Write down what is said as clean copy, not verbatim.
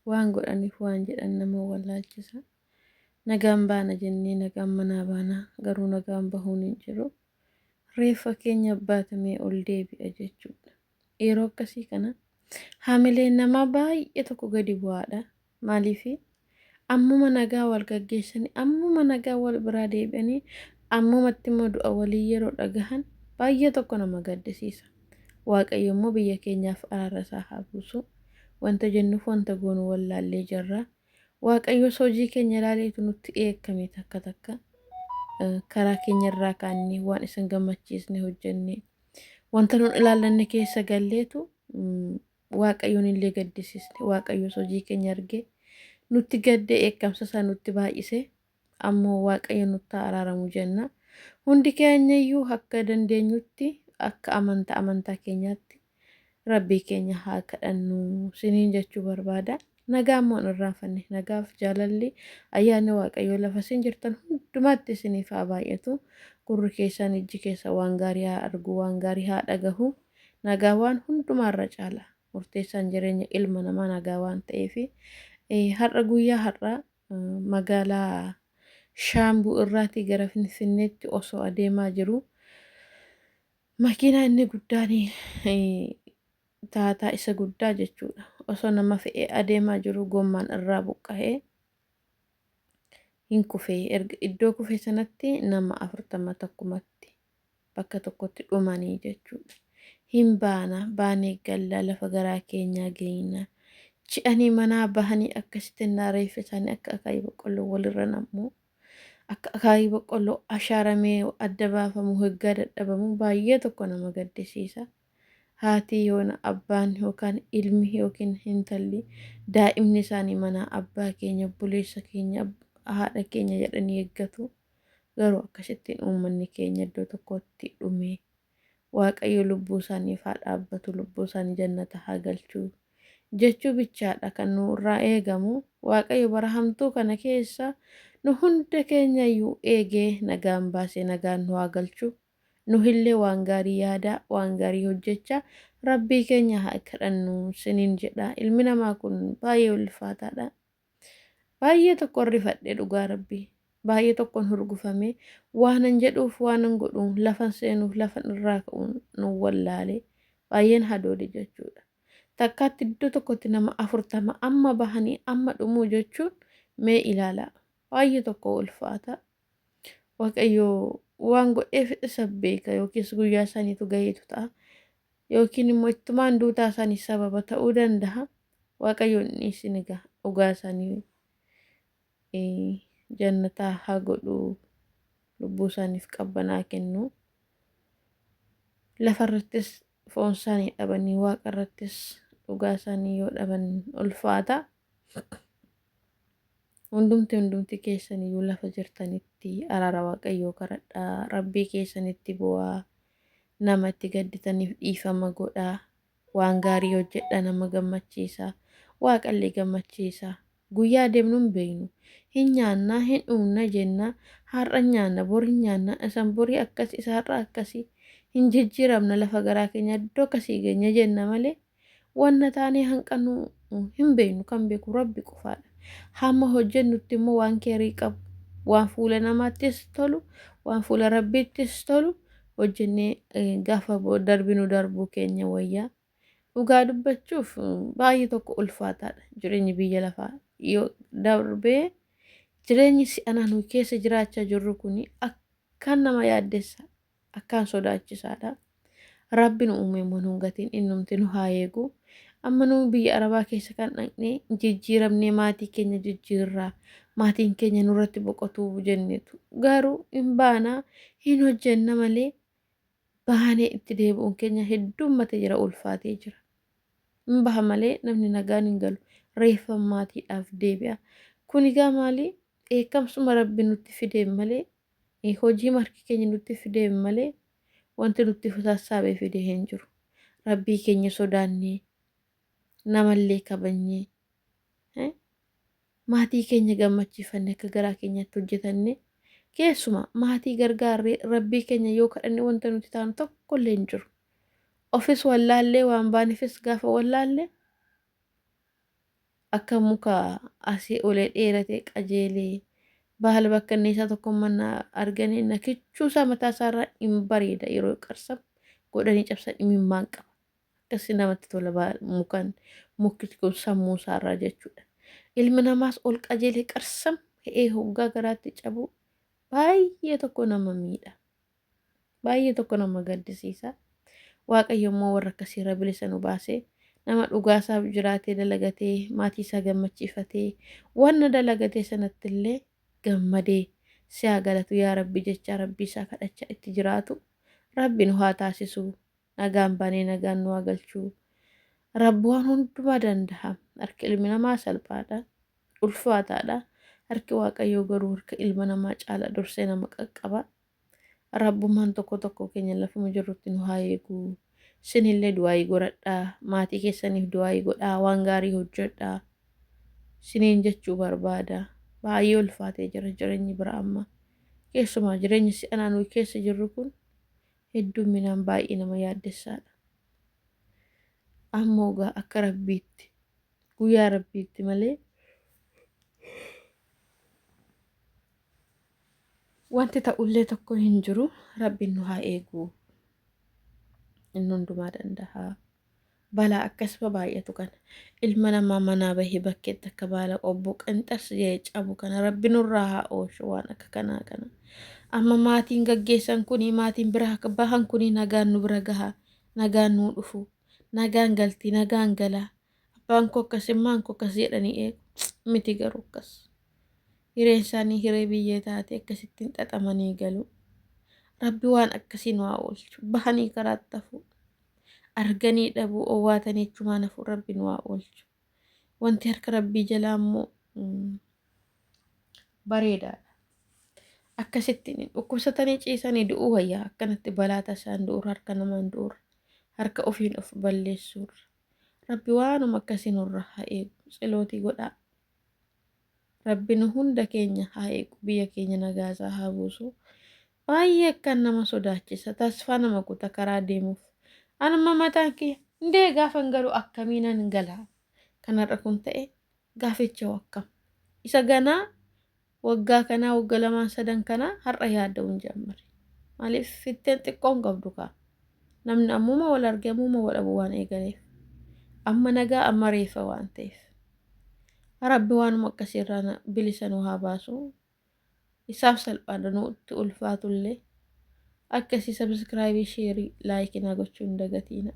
Waan godhaniif waan jedhan nama wallaalchisa. Nagaan baana jennee nagaan manaa baana garuu nagaan bahuun hin jiru. Reeffa keenya baatamee ol deebi'a jechuudha. Yeroo akkasii kana haamileen namaa baay'ee tokko gadi bu'aadha. Maaliif ammuma nagaa wal gaggeessanii ammuma nagaa wal biraa deebi'anii ammumatti immoo du'a walii yeroo dhagahan baay'ee tokko nama gaddisiisa. Waaqayyo immoo biyya keenyaaf araara isaa haa buusu. Wanta jennuuf wanta goonu wallaallee jirra. Waaqayyo hojii keenya ilaaleetu nutti eekkame takka takka karaa keenyarraa kaannee waan isin gammachiisne hojjenne wanta nuun ilaallanne keessa galleetu waaqayyoon illee gaddisiisne. Waaqayyo hojii keenya argee nutti gaddee eekkamsa isaa nutti baay'ise ammoo waaqayyo nutti araaramu jenna. Hundi keenyayyuu akka dandeenyutti akka amantaa keenyaatti rabbii keenya haa kadhannu siniin jechuu barbaada. Nagaan moo irraanfanne nagaaf jaalalli ayyaanni waaqayyoo lafa isin jirtan hundumaatti isiniif haa baay'atu. Gurri keessan ijji keessa waan gaarii haa argu waan gaarii haa dhagahu. Nagaa waan hundumaarra caala murteessaan jireenya ilma namaa nagaa waan ta'eef har'a guyyaa har'a magaalaa Shaambuu irraatii gara Finfinneetti osoo adeemaa jiru makiinaa inni guddaan taataa isa guddaa jechuudha. Osoo nama fe'ee adeemaa jiru gommaan irraa buqqa'ee hin kufee iddoo kufee sanatti nama 40 takkumatti bakka tokkotti dhumanii jechuudha. Hin baanee galla lafa garaa keenyaa geeyna. Ci'anii manaa bahanii akkasitti reeffa isaanii akka akaayii boqqolloo walirra nammu akka akaayii boqqolloo ashaaramee adda baafamu hoggaa dadhabamu baay'ee tokko nama gaddisiisa. Haati yoona abbaan yookaan ilmi yookiin intalli daa'imni isaanii mana abbaa keenya buleessa keenya haadha keenya jedhanii eeggatu. Garuu akkasittiin uummanni keenya iddoo tokkotti dhume. Waaqayyo lubbuu isaaniif haa dhaabbatu lubbuu isaanii jannata haa galchu jechuu bichaadha kan nurraa eegamu. Waaqayyo bara hamtuu kana keessa nu hunda keenyayyuu eegee nagaan baasee nagaan nu haa galchu. Nuhillee waan gaarii yaadaa waan gaarii hojjechaa rabbii keenya haa kadhannu siniin jedha. Ilmi namaa kun baay'ee ulfaataadha. Baay'ee tokko rifadhee dhugaa rabbii baay'ee tokkon hurgufame waanan jedhuuf waanan godhuun lafan seenuuf lafan irraa ka'uun nu wallaale baay'een hadoode jechuudha. Takkaatti iddoo tokkotti nama 40 amma bahanii amma dhumuu jechuun mee ilaalaa baay'ee tokko ulfaata. Waaqayyo waan godheef isa beeka yookiis guyyaa isaaniitu gaheetu ta'a yookiin immoo ittumaan duutaa isaanii sababa ta'uu danda'a. Waaqayyoon isin egaa dhugaa isaanii jannataa haa godhu lubbuu isaaniif qabbanaa kennu. Lafarrattis foon isaanii dhabanii waaqarrattis dhugaa isaanii yoo dhaban ulfaata. Hundumti keessaniyyuu lafa jirtanitti araara waaqayyoo kadhadhaa rabbii keessanitti bu'aa nama itti gadditaniif dhiifama godhaa waan gaarii hojjedha nama gammachiisa waaqallee gammachiisa. Guyyaa deemnu hin beeknu hin nyaannaa hin dhugnaa jenna har'a nyaanna bor hin nyaanna isan borii akkas isa har'a akkasii hin jijjiiramna lafa garaa keenya iddoo akkasii geenya jenna malee wanna taanee hanqannu hin beeknu kan beeku rabbi qofaadha. Hamma hojjennutti immoo waan keerii qabu waan fuula namaattis tolu waan fuula rabbiittis tolu hojjennee gaafa darbinu darbuu keenya wayyaa. Dhugaa dubbachuuf baay'ee tokko ulfaataadha jireenyi biyya lafaa yoo darbee jireenyi si'anaa nu keessa jiraachaa jirru kun akkaan nama yaaddessa akkaan sodaachisaadha. Rabbiin uume immoo nu gatiin innumti nu haa eegu. Amma nu biyya arabaa keessa kan dhaqnee jijjiiramnee maatii keenya jijjiirraa maatiin keenya nurratti boqotuu jennetu garuu hin baanaa hin hojjenna malee bahanee itti deebi'uun keenya heddummate jira ulfaatee jira. Hin baha malee namni nagaan hin galu reeffa maatiidhaaf deebi'a. Kun egaa maali eekkamsuma rabbi nutti fideen malee hojii marki keenya nutti fideen malee wanti nutti sassaabee fidee hin jiru. Rabbii keenya sodaannee namallee kabajnee maatii keenya gammachiifannee akka garaa keenyatti hojjetanne keessuma maatii gargaarree rabbii keenya yoo kadhanne wanta nuti taanu tokkollee hin jiru. Ofis wallaallee waan baanifis gaafa wallaallee akka muka asii olee dheeratee qajeelee baala bakka inni isaa tokko mana arganii nakichuu isaa mataa isaarraa hin bareeda yeroo qarsamu godhanii cabsan imimmaan qaba. Akkasii namatti tola mukan mukti kun sammuu isaarraa jechuudha. Ilmi namaas ol qajeelee qarsam ka'ee hoggaa garaatti cabu baay'ee tokko nama miidha. Baay'ee tokko nama gaddisiisa. Waaqayyo immoo warra akkasiirra bilisa nu baasee nama dhugaasaaf jiraatee dalagatee maatii isaa gammachiifatee wanna dalagatee sanatti illee gammadee si haa galatu yaa rabbi jecha rabbii isaa kadhachaa itti jiraatu rabbi nu haa taasisu nagaan baanee nagaan nu haa galchu. Rabbi waan hundumaa danda'a. Harki ilmi namaa salphaadha ulfaataadha. Harki waaqayyoo garuu harka ilma namaa caala dursee nama qaqqaba. Rabbumaan tokko keenya lafuma jirrutti nu haa eegu. Sinillee du'aayii godhadhaa maatii keessaniif du'aayii godhaa waan gaarii hojjedhaa siniin jechuu barbaada. Baay'ee ulfaatee jira jireenyi bira amma keessumaa jireenyi si'anaa nuyi keessa jirru kun heddumminaan baay'ee nama yaaddessaadha. Ammoo gaa akka rabbiitti guyyaa rabbiitti malee wanti ta'ullee tokko hin jiru. Rabbiin nu haa eegu. Inni hundumaa danda'a. Balaa akkasuma baay'atu kana ilma namaa manaa bahee bakkeetti akka baala qobboo qanxas jee cabu kana rabbi nurraa haa oolchu waan akka kanaa kana. Amma maatiin gaggeessan kuni maatiin bira akka bahan kuni nagaan nu bira gahaa nagaan nu dhufu nagaan galtii nagaan galaa abbaan koo akkas immaan koo akkas jedhanii eegu miti garuu akkas. Hireen isaanii hiree biyyee taate akkasittiin xaxamanii galu. Rabbi waan akkasii nu haa oolchu bahanii karaatti hafu. Arganii dhabuu owwaatanii jechumaan hafu rabbi nu haa oolchu. Wanti harka rabbii jalaa immoo bareedaadha. Akkasittiin dhukkubsatanii ciisanii du'uu wayyaa akkanatti balaa tasaan du'uura harka namaan du'uura harka ofiin of balleessuurra. Rabbi waanuma akkasii nurra haa eegu tsilootii godhaa. Rabbi nu hunda keenya haa eegu biyya keenya nagaasaa haa buusu. Baay'ee akkan nama sodaachisa tasfaa nama kuta karaa deemuuf. Anuma mataan kiyya ndee gaafan garuu akkamiinan galaa kanarra kun ta'e gaaficha akkam isa ganaa waggaa kanaa wagga lamaan sadan kanaa har'a yaadda hin jammare maaliif fitteen xiqqoon qabdu kaa namni ammuma wal arge ammuma wal dhabu waan eegaleef amma nagaa amma reefa waan ta'eef rabbi waanuma akkasiirraa bilisa nu haa baasu isaaf salphaadha nutti ulfaatullee akkasii sabskraayibii sheerii laayikii naa gochuu hin dagatiina.